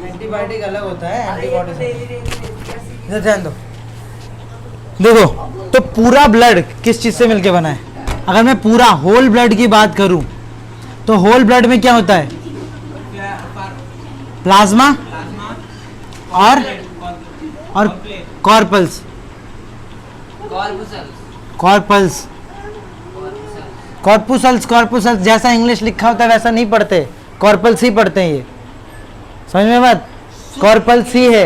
Antibiotic अलग होता है, एंटीबॉडी से ध्यान दो। देखो तो पूरा ब्लड किस चीज से मिलके बना है? अगर मैं पूरा होल ब्लड की बात करूं तो होल ब्लड में क्या होता है? प्लाज्मा और कॉर्पल्स। कॉर्पल्स कॉर्पुसल्स कॉर्पुसल्स जैसा इंग्लिश लिखा होता है वैसा नहीं पढ़ते, कॉर्पल्स ही पढ़ते हैं। ये समझ में बात? कॉर्पल्स ही है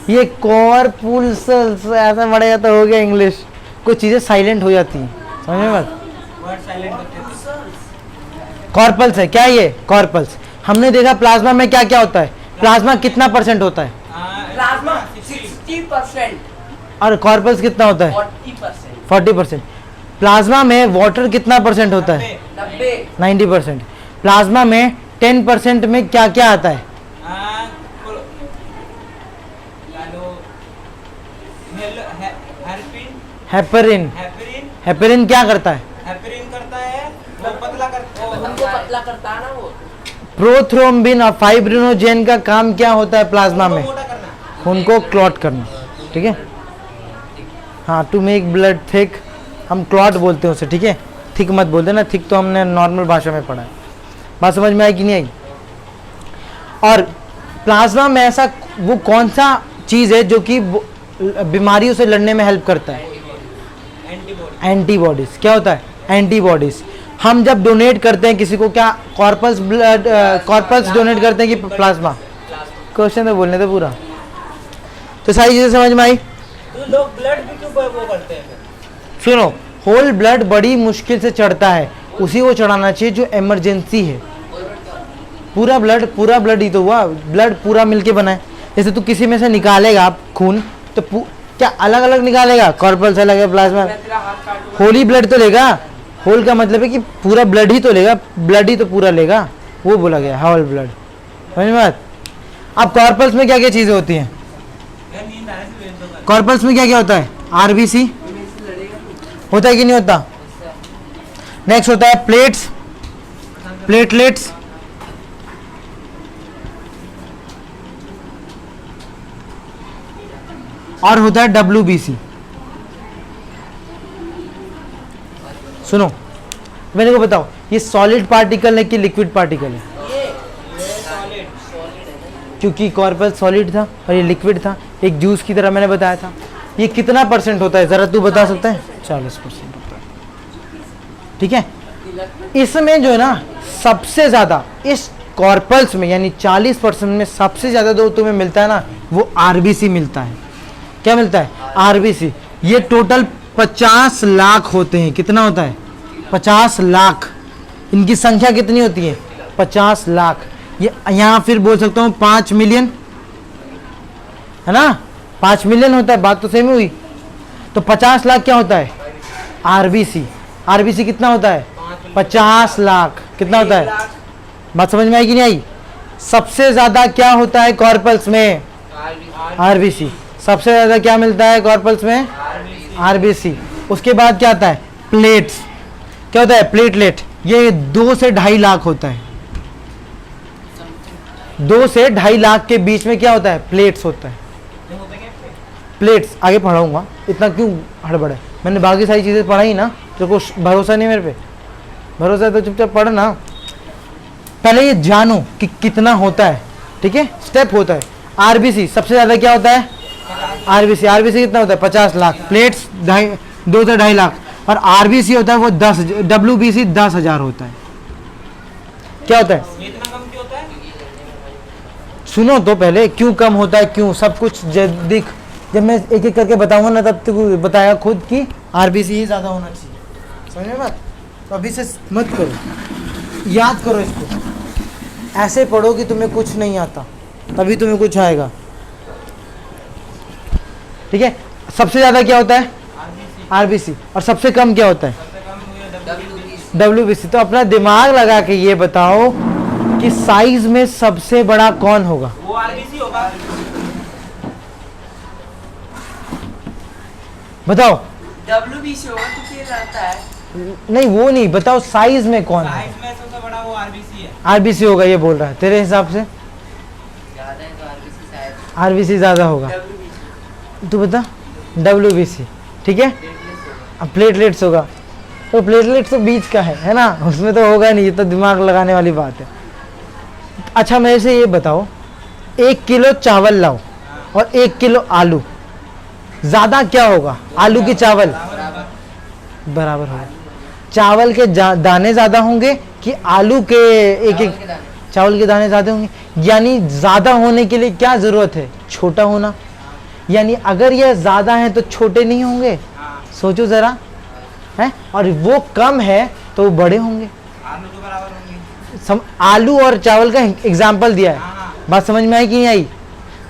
ये, कॉर्पुसल्स ऐसा पढ़ेगा तो हो गया इंग्लिश। कुछ चीजें साइलेंट हो जाती हैं, समझ में बात? कॉर्पल्स है क्या ये? कॉर्पल्स। हमने देखा प्लाज्मा में क्या क्या होता है? प्लाज्मा कितना परसेंट होता है? प्लाज्मा 60% और कॉर्पल्स कितना होता है? 40%। प्लाज्मा में वाटर कितना परसेंट होता है? 90%। प्लाज्मा में 10% में क्या क्या आता है? हेपरिन। हेपरिन क्या करता है? उनको पतला करता है ना वो। प्रोथ्रोम्बिन और फाइब्रिनोजेन का काम क्या होता है प्लाज्मा में? खून को क्लॉट करना, ठीक है? हाँ, टू मेक ब्लड थिक, हम क्लॉट बोलते हैं उसे, ठीक है? थिक मत बोलते ना, थिक तो हमने नॉर्मल भाषा में पढ़ा है। बात समझ में आई कि नहीं आई? और प्लाज्मा में ऐसा वो कौन सा चीज़ है जो कि बीमारियों से लड़ने में हेल्प करता है? एंटीबॉडीज। क्या होता है? एंटीबॉडीज। हम जब डोनेट करते हैं किसी को, क्या कॉर्पल्स ब्लड कॉर्पल्स डोनेट करते हैं कि प्लाज्मा? क्वेश्चन तो बोलने थे पूरा। तो सारी चीजें समझ में आई? तो लोग ब्लड भी क्यों वो करते हैं? सुनो, होल ब्लड बड़ी मुश्किल से चढ़ता है, उसी को चढ़ाना चाहिए जो इमरजेंसी है। पूरा ब्लड ही तो हुआ, ब्लड पूरा मिलके बना है। जैसे तू किसी में से निकालेगा आप खून तो क्या अलग अलग निकालेगा? कॉर्पल्स अलग है, प्लाज्मा। होली ब्लड तो लेगा, होल का मतलब है कि पूरा ब्लड ही तो लेगा, ब्लड ही तो पूरा लेगा, वो बोला गया होल ब्लड। समझ में बात? अब कॉर्पल्स में क्या क्या चीजें होती हैं? कॉर्पल्स में क्या क्या होता है? आरबीसी होता है कि नहीं होता? नेक्स्ट होता है प्लेट्स, प्लेटलेट्स, और होता है डब्ल्यूबीसी। सुनो, मेरे को बताओ, ये सॉलिड पार्टिकल है कि लिक्विड पार्टिकल है? क्योंकि कॉर्पल सॉलिड था और ये लिक्विड था, एक जूस की तरह मैंने बताया था। ये कितना परसेंट होता है जरा तू बता सकता है? 40% होता है, ठीक है? इसमें जो है ना सबसे ज्यादा, इस कॉर्पल्स में यानी 40% में सबसे ज्यादा जो तुम्हें मिलता है ना वो आरबीसी मिलता है। क्या मिलता है? आरबीसी। ये टोटल 50 लाख होते हैं। कितना होता है? 50 लाख। इनकी संख्या कितनी होती है? 50 लाख। ये यहाँ फिर बोल सकता हूँ 5 मिलियन, है ना? 5 मिलियन होता है, बात तो सही में हुई। तो 50 लाख क्या होता है? आरबीसी। आरबीसी कितना होता है? 50 लाख। कितना होता है? बात समझ में आई कि नहीं आई? सबसे ज्यादा क्या होता है कॉर्पल्स में? आरबीसी। सबसे ज्यादा क्या मिलता है कॉर्पल्स में? आरबीसी। उसके बाद क्या आता है? प्लेट्स। क्या होता है? प्लेटलेट। ये 2 से 2.5 लाख होता है। 2 से 2.5 लाख के बीच में क्या होता है? प्लेट्स होता है। प्लेट्स आगे पढ़ाऊंगा, इतना क्यों हड़बड़ है? मैंने बाकी सारी चीजें पढ़ाई ना, तो कुछ भरोसा नहीं मेरे पे? भरोसा है तो चुपचाप पढ़ ना। पहले ये जानो कि कितना होता है, ठीक है? स्टेप होता है। आरबीसी सबसे ज्यादा क्या होता है? आरबीसी। आरबीसी कितना होता है? 50 लाख। प्लेट्स 2 से 2.5 लाख। और आरबीसी होता है वो 10, डब्ल्यूबीसी 10,000 होता है। क्या होता है? इतना कम क्यों होता है? सुनो तो पहले, क्यों कम होता है, क्यों सब कुछ दिख, जब मैं एक एक करके बताऊंगा ना तब तक बताया खुद कि आरबीसी ही ज्यादा होना चाहिए। समझ में बात? तो अभी से मत करो, याद करो इसको। ऐसे पढ़ो कि तुम्हें कुछ नहीं आता, तभी तुम्हें कुछ आएगा, ठीक है? सबसे ज्यादा क्या होता है? आरबीसी। और सबसे कम क्या होता है? डब्ल्यूबीसी। तो अपना दिमाग लगा के ये बताओ कि साइज में सबसे बड़ा कौन होगा? वो आरबीसी होगा। बताओ। डब्ल्यूबीसी होगा तो फिर रहता है। नहीं वो नहीं, बताओ साइज में कौन है? साइज में सबसे बड़ा वो आरबीसी है। आरबीसी होगा ये बोल रहा है तेरे हिसाब से? ज्यादा है आरबीसी ज़्यादा होगा। तू बता डब्ल्यूबीसी, ठीक है। अब प्लेटलेट्स होगा, तो प्लेटलेट्स तो बीच का है ना, उसमें तो होगा नहीं, ये तो दिमाग लगाने वाली बात है। अच्छा मेरे से ये बताओ, 1 किलो चावल लाओ और 1 किलो आलू, ज़्यादा क्या होगा, आलू की चावल? बराबर होगा। चावल के दाने ज़्यादा होंगे कि आलू के एक चावल के दाने ज़्यादा होंगे? यानी ज़्यादा होने के लिए क्या ज़रूरत है, छोटा होना। यानी अगर यह ज़्यादा है तो छोटे नहीं होंगे, सोचो ज़रा, है, और वो कम है तो वो बड़े होंगे। आलू के बराबर होंगे। आलू और चावल का एग्जाम्पल दिया है, बात समझ में आई कि नहीं आई?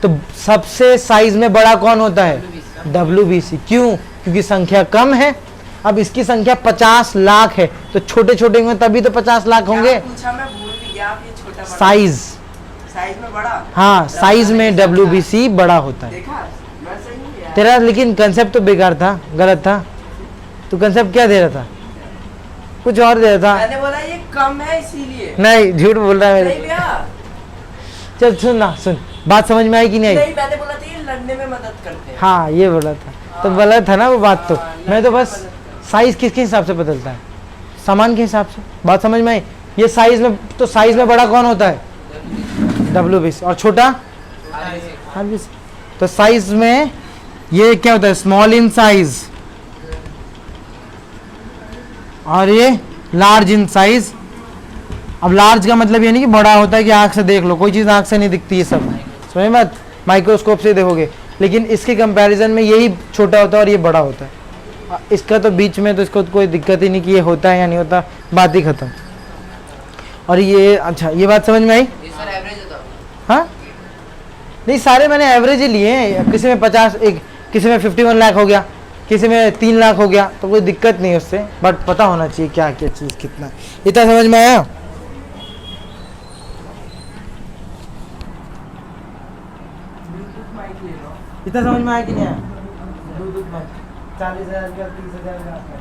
तो सबसे साइज में बड़ा कौन होता है, डब्ल्यूबीसी। क्यों? क्योंकि संख्या कम है। अब इसकी संख्या 50 लाख है, तो छोटे छोटे होंगे तभी तो 50 लाख होंगे। पूछा मैं भूल भी गया, आप ये छोटा बड़ा साइज, साइज में बड़ा। हाँ साइज में डब्ल्यूबीसी बड़ा होता है। देखा मैं सही हूँ यार। तेरा लेकिन कंसेप्ट तो बेकार था, गलत था। तू कंसेप्ट क्या दे रहा था, कुछ और दे रहा था। मैंने बोला ये कम है इसीलिए। नहीं, झूठ बोल रहा है नहीं मेरे। भैया, चल सुन ना, सुन, बात समझ में आई कि नहीं आई? नहीं मैंने बोला था ये लड़ने में मदद करते हैं। हाँ ये बोला था, तो गलत था ना वो बात। तो हाँ, मैं तो बस साइज किसके हिसाब से बदलता है, सामान के हिसाब से। बात समझ में आई? ये साइज में, तो साइज में बड़ा कौन होता है, डब्ल्यूबीसी, और छोटा आरबीसी। तो साइज में ये क्या होता है, स्मॉल इन साइज, और ये लार्ज इन साइज। अब लार्ज का मतलब ये नहीं कि बड़ा होता है कि आंख से देख लो, कोई चीज़ आंख से नहीं दिखती है सब, समझ मत, माइक्रोस्कोप से देखोगे। लेकिन इसके कंपैरिजन में यही छोटा होता है और ये बड़ा होता है। इसका तो बीच में तो इसको कोई दिक्कत ही नहीं कि ये होता है या नहीं होता, बात ही खत्म। और ये, अच्छा ये बात समझ में आई? ये सर एवरेज होता है। हाँ नहीं, सारे मैंने एवरेज ही लिए हैं। किसी में 50, एक किसी में 51 लाख हो गया, किसी में 3 लाख हो गया, तो कोई दिक्कत नहीं उससे, बट पता होना चाहिए क्या क्या चीज़ कितना। इतना समझ में आया? इतना समझ में आया कि नहीं आया? 40,000 का, 30,000 का।